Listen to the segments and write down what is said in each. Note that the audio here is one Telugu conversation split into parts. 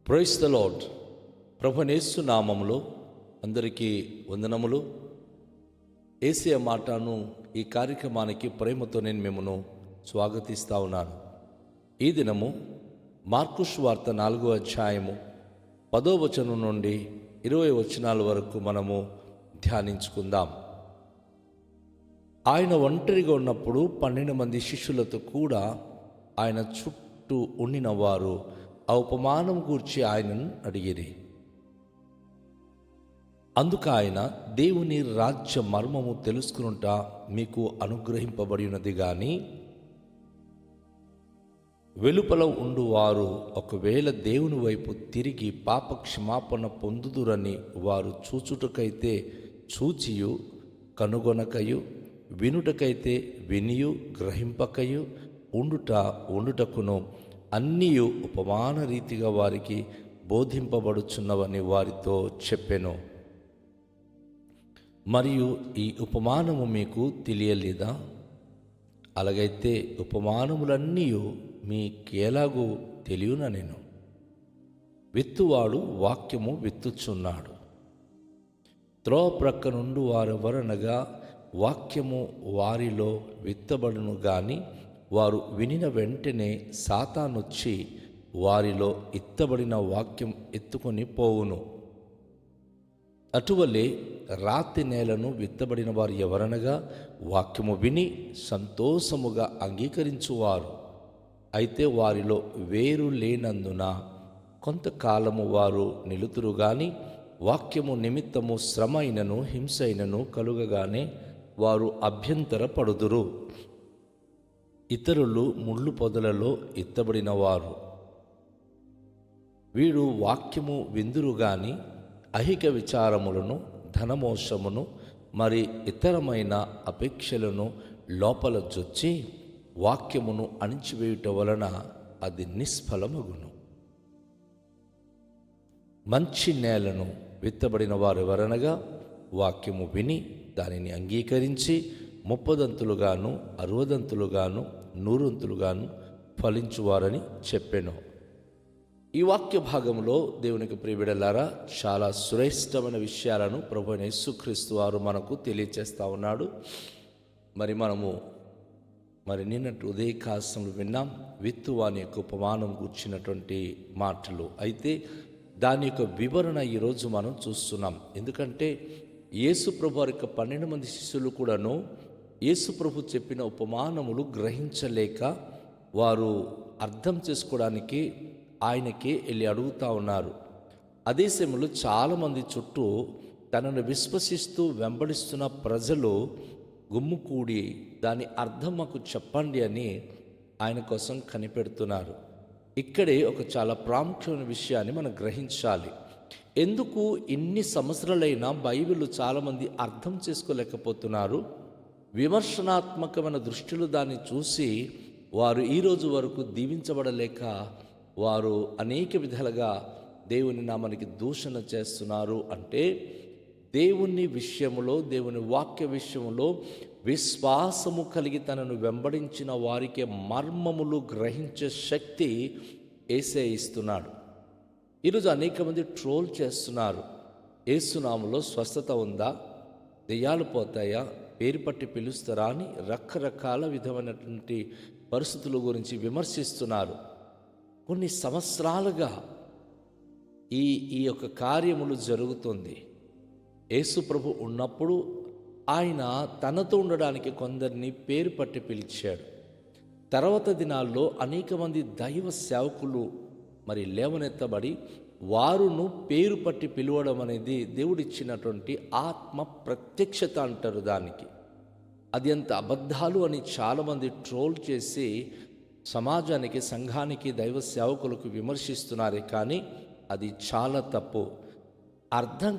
Praise the lord. ప్రభువైన యేసు నామములో అందరికీ వందనములు. యేసయ్య మాటను ఈ కార్యక్రమానికి ప్రేమతో నేను మిమ్మను స్వాగతిస్తా ఉన్నాను. ఈ దినము మార్కు సువార్త 4వ అధ్యాయము 10వ వచనం నుండి 20 వచనాల వరకు మనము ధ్యానించుకుందాం. ఆయన ఒంటరిగా ఉన్నప్పుడు 12 మంది శిష్యులతో కూడా ఆయన చుట్టూ ఉండిన వారు ఆ ఉపమానం గూర్చి ఆయనను అడిగిరి. అందుకు ఆయన, దేవుని రాజ్య మర్మము తెలుసుకునుట మీకు అనుగ్రహింపబడి ఉన్నది గాని వెలుపల ఉండువారు ఒకవేళ దేవుని వైపు తిరిగి పాప క్షమాపణ పొందుదురని వారు చూచుటకైతే చూచియు కనుగొనకయు, వినుటకైతే వినియు గ్రహింపకయు ఉండుటకును అన్నీయు ఉపమాన రీతిగా వారికి బోధింపబడుచున్నవని వారితో చెప్పెను. మరియు ఈ ఉపమానము మీకు తెలియలేదా? అలాగైతే ఉపమానములన్నీ మీకెలాగూ తెలియననెను. విత్తువాడు వాక్యము విత్తుచున్నాడు. త్రోవ ప్రక్క నుండి వారెవరనగా వాక్యము వారిలో విత్తబడును గాని వారు వినిన వెంటనే సాతానొచ్చి వారిలో ఇత్తబడిన వాక్యం ఎత్తుకొని పోవును. అటువలే రాతి నేలను విత్తబడిన వారు ఎవరనగా వాక్యము విని సంతోషముగా అంగీకరించువారు. అయితే వారిలో వేరు లేనందున కొంతకాలము వారు నిలుతురు గాని వాక్యము నిమిత్తము శ్రమ అయినను హింస అయినను కలుగగానే వారు అభ్యంతర పడుదురు. ఇతరులు ముళ్ళు పొదలలో ఎత్తబడిన వారు. వీడు వాక్యము విందురు గాని అహిక విచారములను, ధనమోసమును, మరి ఇతరమైన అపేక్షలను లోపల జొచ్చి వాక్యమును అణిచివేయుట వలన అది నిష్ఫలమగును. మంచి నేలను విత్తబడిన వారెవరనగా వాక్యము విని దానిని అంగీకరించి 30దంతులుగాను 60దంతులుగాను 100దంతులుగాను ఫలించువారని చెప్పెను. ఈ వాక్య భాగంలో దేవునికి ప్రియబిడ్డలారా చాలా శ్రేష్టమైన విషయాలను ప్రభువైన యేసుక్రీస్తు వారు మనకు తెలియచేస్తూ ఉన్నాడు. మనము నిన్నటి ఉదయకాలంలో విన్నాం విత్తువాని యొక్క ఉపమానం కూర్చున్నటువంటి మాటలు. అయితే దాని యొక్క వివరణ ఈరోజు మనం చూస్తున్నాం. ఎందుకంటే యేసు ప్రభు వారి యొక్క 12 మంది శిష్యులు కూడాను యేసు ప్రభు చెప్పిన ఉపమానములు గ్రహించలేక వారు అర్థం చేసుకోవడానికి ఆయనకే వెళ్ళి అడుగుతూ ఉన్నారు. అదే సమయంలో చాలామంది చుట్టూ తనను విశ్వసిస్తూ వెంబడిస్తున్న ప్రజలు గుమ్ముకూడి దాని అర్థం మాకు చెప్పండి అని ఆయన కోసం కనిపెడుతున్నారు. ఇక్కడే ఒక చాలా ప్రాముఖ్యమైన విషయాన్ని మనం గ్రహించాలి. ఎందుకు ఇన్ని సంవత్సరాలైనా బైబిల్ చాలామంది అర్థం చేసుకోలేకపోతున్నారు? విమర్శనాత్మకమైన దృష్టిలో దాన్ని చూసి వారు ఈరోజు వరకు దీవించబడలేక వారు అనేక విధాలుగా దేవుని నామానికి దూషణ చేస్తున్నారు. అంటే దేవుని విషయంలో, దేవుని వాక్య విషయంలో విశ్వాసము కలిగి తనను వెంబడించిన వారికి మర్మములు గ్రహించే శక్తి యేసయ్య ఇస్తున్నాడు. ఈరోజు అనేక మంది ట్రోల్ చేస్తున్నారు. యేసునామములో స్వస్థత ఉందా, దెయ్యాలు పోతాయా, పేరు పట్టి పిలుస్తారా అని రకరకాల విధమైనటువంటి పరిస్థితుల గురించి విమర్శిస్తున్నారు. కొన్ని సంవత్సరాలుగా ఈ యొక్క కార్యములు జరుగుతుంది. యేసు ప్రభు ఉన్నప్పుడు ఆయన తనతో ఉండడానికి కొందరిని పేరు పట్టి పిలిచాడు. తర్వాత దినాల్లో అనేక మంది దైవ సేవకులు లేవనెత్తబడి వారును పేరు పట్టి పిలవడం అనేది దేవుడిచ్చినటువంటి ఆత్మ ప్రత్యక్షత అంటారు దానికి. అది ఎంత అబద్ధాలు అని చాలామంది ట్రోల్ చేసి సమాజానికి, సంఘానికి, దైవ సేవకులకు విమర్శిస్తున్నారే కానీ అది చాలా తప్పు. అర్థం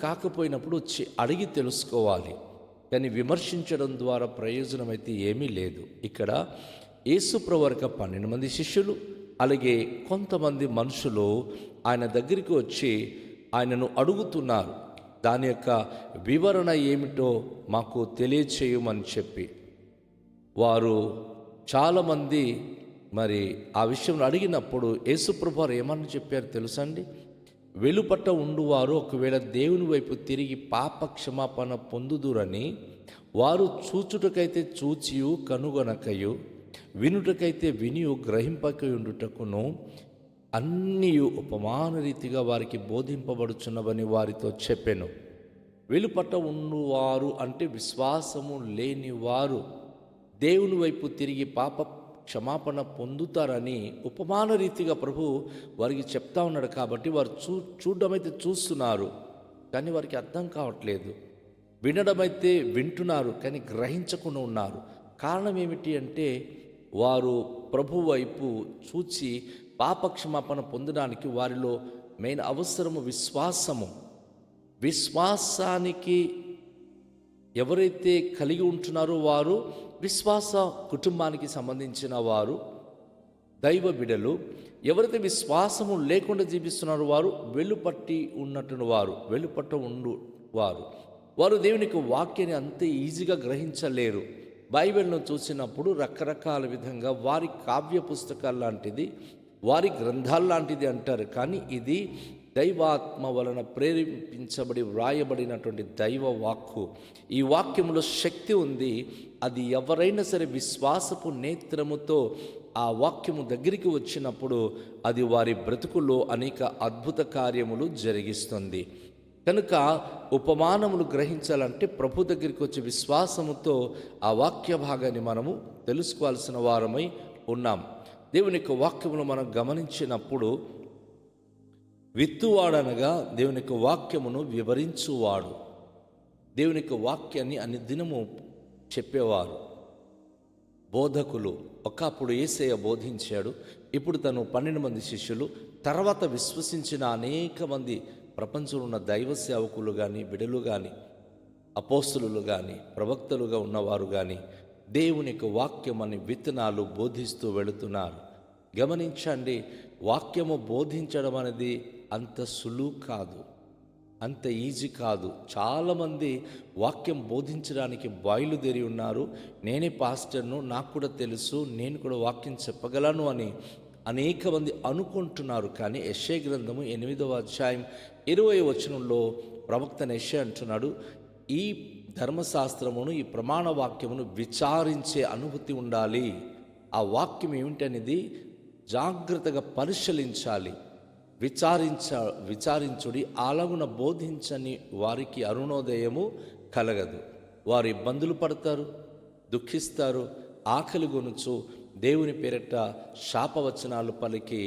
కాకపోయినప్పుడు వచ్చి అడిగి తెలుసుకోవాలి. కానీ విమర్శించడం ద్వారా ప్రయోజనం అయితే ఏమీ లేదు. ఇక్కడ యేసు ప్రభు వారి 12 మంది శిష్యులు అలాగే కొంతమంది మనుషులు ఆయన దగ్గరికి వచ్చి ఆయనను అడుగుతున్నారు. దాని యొక్క వివరణ ఏమిటో మాకు తెలియచేయమని చెప్పి వారు చాలామంది మరి ఆ విషయంలో అడిగినప్పుడు యేసుప్రభు వారు ఏమని చెప్పారు తెలుసా అండి? వెలుపట ఉండువారు ఒకవేళ దేవుని వైపు తిరిగి పాప క్షమాపణ పొందుదురని వారు చూచుటకైతే చూచియు కనుగొనకయు, వినుటకైతే వినియు గ్రహింపకయుండుటకును అన్నీ ఉపమాన రీతిగా వారికి బోధింపబడుచున్నవని వారితో చెప్పెను. వెలుపట ఉండువారు అంటే విశ్వాసము లేని వారు దేవుని వైపు తిరిగి పాప క్షమాపణ పొందుతారని ఉపమాన రీతిగా ప్రభు వారికి చెప్తా ఉన్నాడు. కాబట్టి వారు చూడడమైతే చూస్తున్నారు, కానీ వారికి అర్థం కావట్లేదు. వినడమైతే వింటున్నారు, కానీ గ్రహించకుండా ఉన్నారు. కారణం ఏమిటి అంటే వారు ప్రభు వైపు చూచి పాపక్షమాపణ పొందడానికి వారిలో మెయిన్ అవసరము విశ్వాసము. విశ్వాసానికి ఎవరైతే కలిగి ఉంటున్నారో వారు విశ్వాస కుటుంబానికి సంబంధించిన వారు, దైవ బిడ్డలు. ఎవరైతే విశ్వాసము లేకుండా జీవిస్తున్నారో వారు వెలుపట్టి ఉన్నట్టు వారు, వెలుపట్ట ఉండు వారు దేవునికి వాక్యాన్ని అంతే ఈజీగా గ్రహించలేరు. బైబిల్ను చూసినప్పుడు రకరకాల విధంగా వారి కావ్య పుస్తకాలు లాంటిది, వారి గ్రంథాలు లాంటిది అంటారు. కానీ ఇది దైవాత్మ వలన ప్రేరేపించబడి వ్రాయబడినటువంటి దైవ వాక్కు. ఈ వాక్యములో శక్తి ఉంది. అది ఎవరైనా సరే విశ్వాసపు నేత్రముతో ఆ వాక్యము దగ్గరికి వచ్చినప్పుడు అది వారి బ్రతుకులో అనేక అద్భుత కార్యములు జరిగిస్తుంది. కనుక ఉపమానములు గ్రహించాలంటే ప్రభు దగ్గరికి వచ్చే విశ్వాసముతో ఆ వాక్య భాగాన్ని మనము తెలుసుకోవాల్సిన వారమై ఉన్నాం. దేవుని యొక్క వాక్యమును మనం గమనించినప్పుడు విత్తువాడనగా దేవుని యొక్క వాక్యమును వివరించువాడు. దేవుని యొక్క వాక్యాన్ని అన్ని దినము చెప్పేవారు బోధకులు. ఒకప్పుడు యేసయ్య బోధించాడు, ఇప్పుడు తను 12 మంది శిష్యులు, తర్వాత విశ్వసించిన అనేక మంది ప్రపంచంలో ఉన్న దైవ సేవకులు కానీ, బిడలు కానీ, అపోస్తులు కానీ, ప్రవక్తలుగా ఉన్నవారు కానీ దేవుని యొక్క వాక్యం అనే విత్తనాలు బోధిస్తూ వెళుతున్నారు. గమనించండి, వాక్యము బోధించడం అనేది అంత సులువు కాదు, అంత ఈజీ కాదు. చాలామంది వాక్యం బోధించడానికి బయలుదేరి ఉన్నారు. నేనే పాస్టర్ను, నాకు కూడా తెలుసు, నేను కూడా వాక్యం చెప్పగలను అని అనేక మంది అనుకుంటున్నారు. కానీ యెషయా గ్రంథము 8వ అధ్యాయం 20వ వచనంలో ప్రవక్త యెషయా అంటున్నాడు, ఈ ధర్మశాస్త్రమును, ఈ ప్రమాణ వాక్యమును విచారించే అనుభూతి ఉండాలి. ఆ వాక్యం ఏమిటనేది జాగ్రత్తగా పరిశీలించాలి. విచారించుడి, అలాగున బోధించని వారికి అరుణోదయము కలగదు. వారు ఇబ్బందులు పడతారు, దుఃఖిస్తారు, ఆకలి గొనుచు దేవుని పేరిట శాపవచనాలు పలికి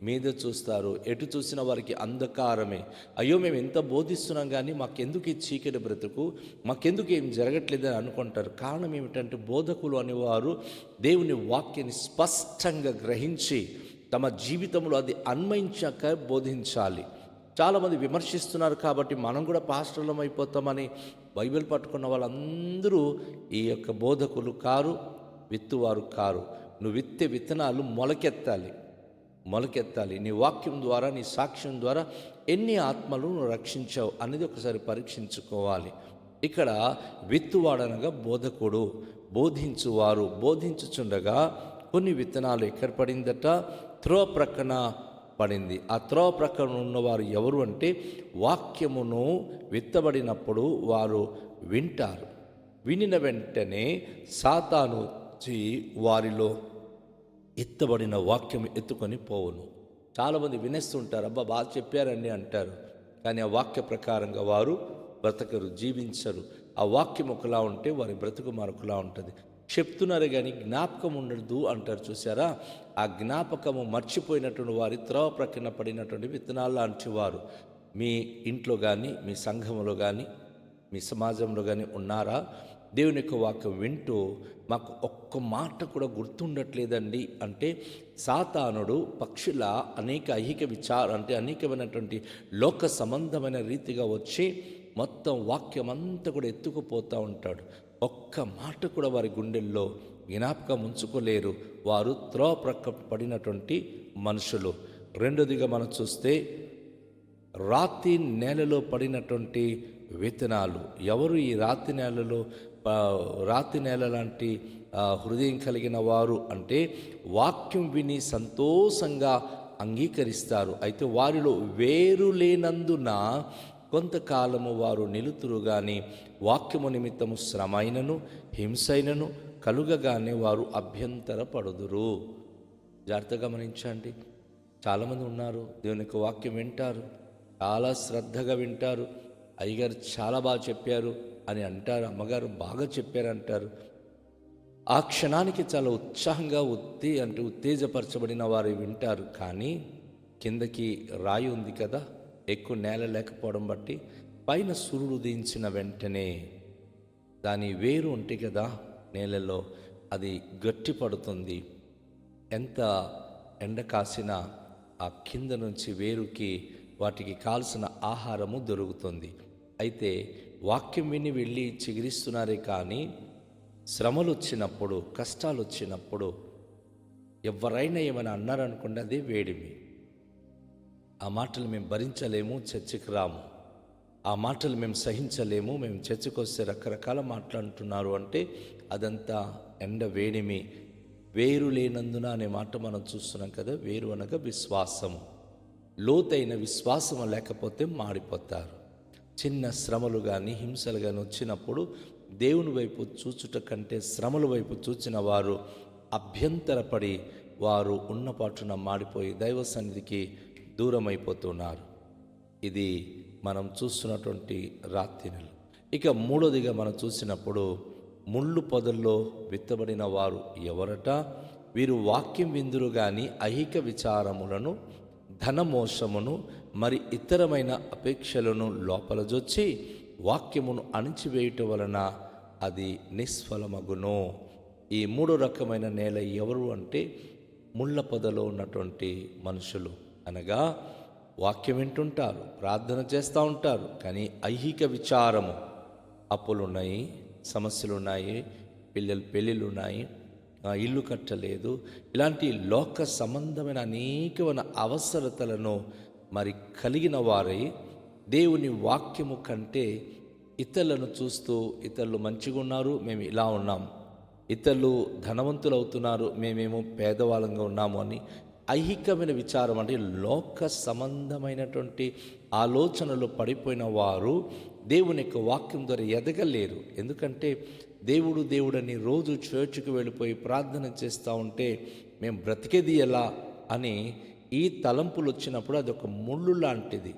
మీద చూస్తారు. ఎటు చూసిన వారికి అంధకారమే. అయ్యో, మేము ఎంత బోధిస్తున్నాం కానీ మాకెందుకు ఈ చీకటి బ్రతుకు, మాకెందుకు ఏం జరగట్లేదని అనుకుంటారు. కారణం ఏమిటంటే బోధకులు అనేవారు దేవుని వాక్యాన్ని స్పష్టంగా గ్రహించి తమ జీవితంలో అది అన్వయించాక బోధించాలి. చాలామంది విమర్శిస్తున్నారు కాబట్టి మనం కూడా పాస్టర్లం అయిపోతామని బైబిల్ పట్టుకున్న వాళ్ళందరూ ఈ యొక్క బోధకులు కారు, విత్తువారు కారు. నువ్వు విత్తే విత్తనాలు మొలకెత్తాలి. నీ వాక్యం ద్వారా, నీ సాక్ష్యం ద్వారా ఎన్ని ఆత్మలు నువ్వు రక్షించావు అనేది ఒకసారి పరీక్షించుకోవాలి. ఇక్కడ విత్తువాడనగా బోధకుడు, బోధించువారు. బోధించుచుండగా కొన్ని విత్తనాలు ఎక్కడ పడిందట? త్రోవ ప్రక్కన పడింది. ఆ త్రోవ ప్రక్కన ఉన్నవారు ఎవరు అంటే వాక్యమును విత్తబడినప్పుడు వారు వింటారు. వినిన వెంటనే సాతాను వచ్చి వారిలో ఎత్తబడిన వాక్యం ఎత్తుకొని పోవును. చాలామంది వినేస్తుంటారు, అబ్బా బాగా చెప్పారండి అంటారు. కానీ ఆ వాక్య ప్రకారంగా వారు బ్రతకరు, జీవించరు. ఆ వాక్యం ఒకలా ఉంటే వారి బ్రతుకు మరొకలా ఉంటుంది. చెప్తున్నారు కానీ జ్ఞాపకం ఉండదు అంటారు, చూసారా? ఆ జ్ఞాపకము మర్చిపోయినటువంటి వారి త్రోవ ప్రక్కన పడినటువంటి విత్తనాలు లాంటి వారు మీ ఇంట్లో కానీ, మీ సంఘంలో కానీ, మీ సమాజంలో కానీ ఉన్నారా? దేవుని యొక్క వాక్యం వింటూ మాకు ఒక్క మాట కూడా గుర్తుండట్లేదండి అంటే సాతానుడు పక్షుల అనేక ఐహిక అంటే అనేకమైనటువంటి లోక సంబంధమైన రీతిగా వచ్చి మొత్తం వాక్యం అంతా కూడా ఎత్తుకుపోతూ ఉంటాడు. ఒక్క మాట కూడా వారి గుండెల్లో జ్ఞాపకం ఉంచుకోలేరు. వారు త్రోవ ప్రక్క పడినటువంటి మనుషులు. రెండోదిగా మనం చూస్తే రాతి నేలలో పడినటువంటి విత్తనాలు. ఎవరు ఈ రాతి నేలలో రాతి నేల లాంటి హృదయం కలిగిన వారు అంటే వాక్యం విని సంతోషంగా అంగీకరిస్తారు. అయితే వారిలో వేరు లేనందున కొంతకాలము వారు నిలుతురు గాని వాక్యము నిమిత్తము శ్రమైనను హింసైనను కలుగగానే వారు అభ్యంతరపడుదురు. జాగ్రత్తగా గమనించండి. చాలామంది ఉన్నారు, దేవుని యొక్క వాక్యం వింటారు, చాలా శ్రద్ధగా వింటారు. అయ్యగారు చాలా బాగా చెప్పారు అని అంటారు, అమ్మగారు బాగా చెప్పారంటారు. ఆ క్షణానికి చాలా ఉత్సాహంగా ఉత్తేజపరచబడిన వారు వింటారు. కానీ కిందకి రాయి ఉంది కదా, ఎక్కువ నేల లేకపోవడం బట్టి పైన సూర్యుడు ఉదయించిన వెంటనే దాని వేరు ఉంటే కదా నేలలో అది గట్టి పడుతుంది. ఎంత ఎండ కాసినా ఆ కింద నుంచి వేరుకి వాటికి కాల్సిన ఆహారము దొరుకుతుంది. అయితే వాక్యం విని వెళ్ళి చిగురిస్తున్నారే కానీ శ్రమలు వచ్చినప్పుడు, కష్టాలు వచ్చినప్పుడు ఎవరైనా ఏమైనా అన్నారనుకోండి, అదే వేడిమి. ఆ మాటలు మేము భరించలేము, చర్చకు రాము. ఆ మాటలు మేము సహించలేము, మేము చర్చకు వస్తే రకరకాల మాట్లాడుతున్నారు అంటే అదంతా ఎండ వేడిమి. వేరు లేనందున అనే మాట మనం చూస్తున్నాం కదా. వేరు అనగా విశ్వాసము. లోతైన విశ్వాసము లేకపోతే మాడిపోతారు. చిన్న శ్రమలు కానీ హింసలు కానీ వచ్చినప్పుడు దేవుని వైపు చూచుట కంటే శ్రమల వైపు చూచిన వారు అభ్యంతరపడి వారు ఉన్నపాటున మాడిపోయి దైవ సన్నిధికి దూరం అయిపోతున్నారు. ఇది మనం చూస్తున్నటువంటి రాత్రిలు. ఇక మూడోదిగా మనం చూసినప్పుడు ముళ్ళు పొదల్లో విత్తబడిన వారు ఎవరట? వీరు వాక్యం విందురు గాని ఐహిక విచారములను, ధనమోసమును, మరి ఇతరమైన అపేక్షలను లోపలజొచ్చి వాక్యమును అణిచివేయుట వలన అది నిష్ఫలమగును. ఈ మూడో రకమైన నేల ఎవరు అంటే ముళ్ళ పొదలో ఉన్నటువంటి మనుషులు. అనగా వాక్యం వింటుంటారు, ప్రార్థన చేస్తూ ఉంటారు, కానీ ఐహిక విచారము, అప్పులున్నాయి, సమస్యలున్నాయి, పెళ్ళిళ్ళున్నాయి, ఇల్లు కట్టలేదు, ఇలాంటి లోక సంబంధమైన అనేకమైన అవసరతలను మరి కలిగిన వారై దేవుని వాక్యము కంటే ఇతరులను చూస్తూ ఇతరులు మంచిగా ఉన్నారు, మేము ఇలా ఉన్నాం, ఇతరులు ధనవంతులు అవుతున్నారు, మేమేమో పేదవాళ్ళంగా ఉన్నాము అని ఐహికమైన విచారం అంటే లోక సంబంధమైనటువంటి ఆలోచనలు పడిపోయిన వారు దేవుని యొక్క వాక్యం ద్వారా ఎదగలేరు. ఎందుకంటే దేవుడని రోజు చర్చికి వెళ్ళిపోయి ప్రార్థన చేస్తూ ఉంటే మేము బ్రతికేది ఎలా అని ఈ తలంపులు వచ్చినప్పుడు అది ఒక ముళ్ళు లాంటిది.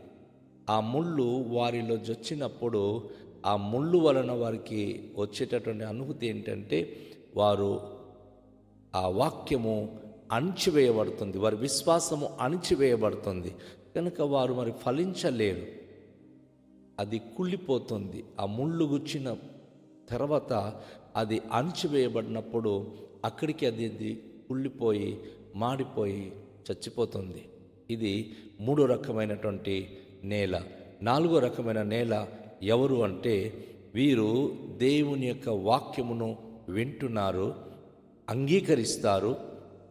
ఆ ముళ్ళు వారిలో వచ్చినప్పుడు ఆ ముళ్ళు వలన వారికి వచ్చేటటువంటి అనుభూతి ఏంటంటే వారు ఆ వాక్యము అణిచివేయబడుతుంది, వారి విశ్వాసము అణిచివేయబడుతుంది. కనుక వారు మరి ఫలించలేరు, అది కుళ్ళిపోతుంది. ఆ ముళ్ళు గుచ్చిన తర్వాత అది అణిచివేయబడినప్పుడు అక్కడికి అది కుళ్ళిపోయి మాడిపోయి చచ్చిపోతుంది. ఇది మూడో రకమైనటువంటి నేల. నాలుగో రకమైన నేల ఎవరు అంటే వీరు దేవుని యొక్క వాక్యమును వింటున్నారు,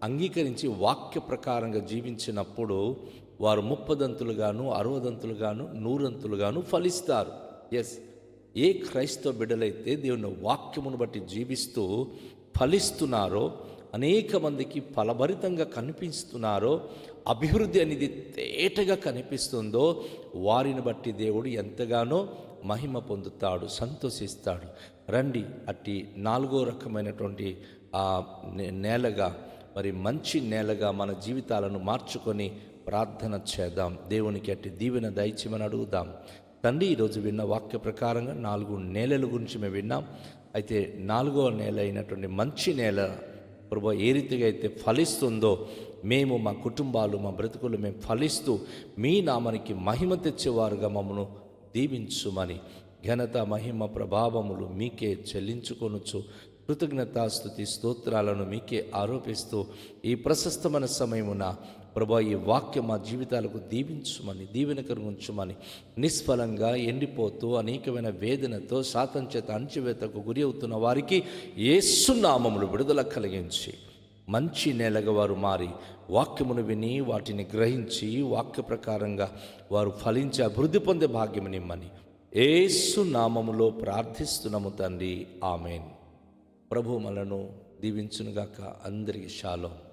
అంగీకరించి వాక్య ప్రకారంగా జీవించినప్పుడు వారు 30దంతులుగాను 60దంతులుగాను 100దంతులుగాను ఫలిస్తారు. ఏ క్రైస్తవ బిడ్డలైతే దేవుని వాక్యమును బట్టి జీవిస్తూ ఫలిస్తున్నారో, అనేక మందికి ఫలభరితంగా కనిపిస్తున్నారో, అభివృద్ధి అనేది తేటగా కనిపిస్తుందో వారిని బట్టి దేవుడు ఎంతగానో మహిమ పొందుతాడు, సంతోషిస్తాడు. రండి, అట్టి నాలుగో రకమైనటువంటి నేలగా, మరి మంచి నేలగా మన జీవితాలను మార్చుకొని ప్రార్థన చేద్దాం. దేవునికి అట్టి దీవెన దయచేయమని అడుగుదాం. తండ్రి, ఈరోజు విన్న వాక్య ప్రకారంగా 4 నేలల గురించి మేము విన్నాం. అయితే 4వ నేల అయినటువంటి మంచి నేల ప్రభువా ఏ రీతిగా అయితే ఫలిస్తుందో మేము, మా కుటుంబాలు, మా బ్రతుకులు మేము ఫలిస్తూ మీ నామానికి మహిమ తెచ్చేవారుగా మమ్మను దీవించుమని, ఘనత మహిమ ప్రభావములు మీకే చెల్లించుకొనుచు కృతజ్ఞతాస్తుతి స్తోత్రాలను మీకే ఆరోపిస్తూ ఈ ప్రశస్తమైన సమయమున ప్రభువా ఈ వాక్యం మా జీవితాలకు దీవించుమని, దీవెనకరంగా ఉంచుమని, నిష్ఫలంగా ఎండిపోతూ అనేకమైన వేదనతో సాతాను చేత అణచివేతకు గురి అవుతున్న వారికి యేసు నామములో విడుదల కలిగించి మంచి నేలగా వారు మారి వాక్యమును విని వాటిని గ్రహించి వాక్య ప్రకారంగా వారు ఫలించి అభివృద్ధి పొందే భాగ్యము నిమ్మని యేసు నామములో ప్రార్థిస్తున్నాము తండ్రి, ఆమెన్. ప్రభు మనను దీవించునుగాక. అందరికీ షాలోమ్.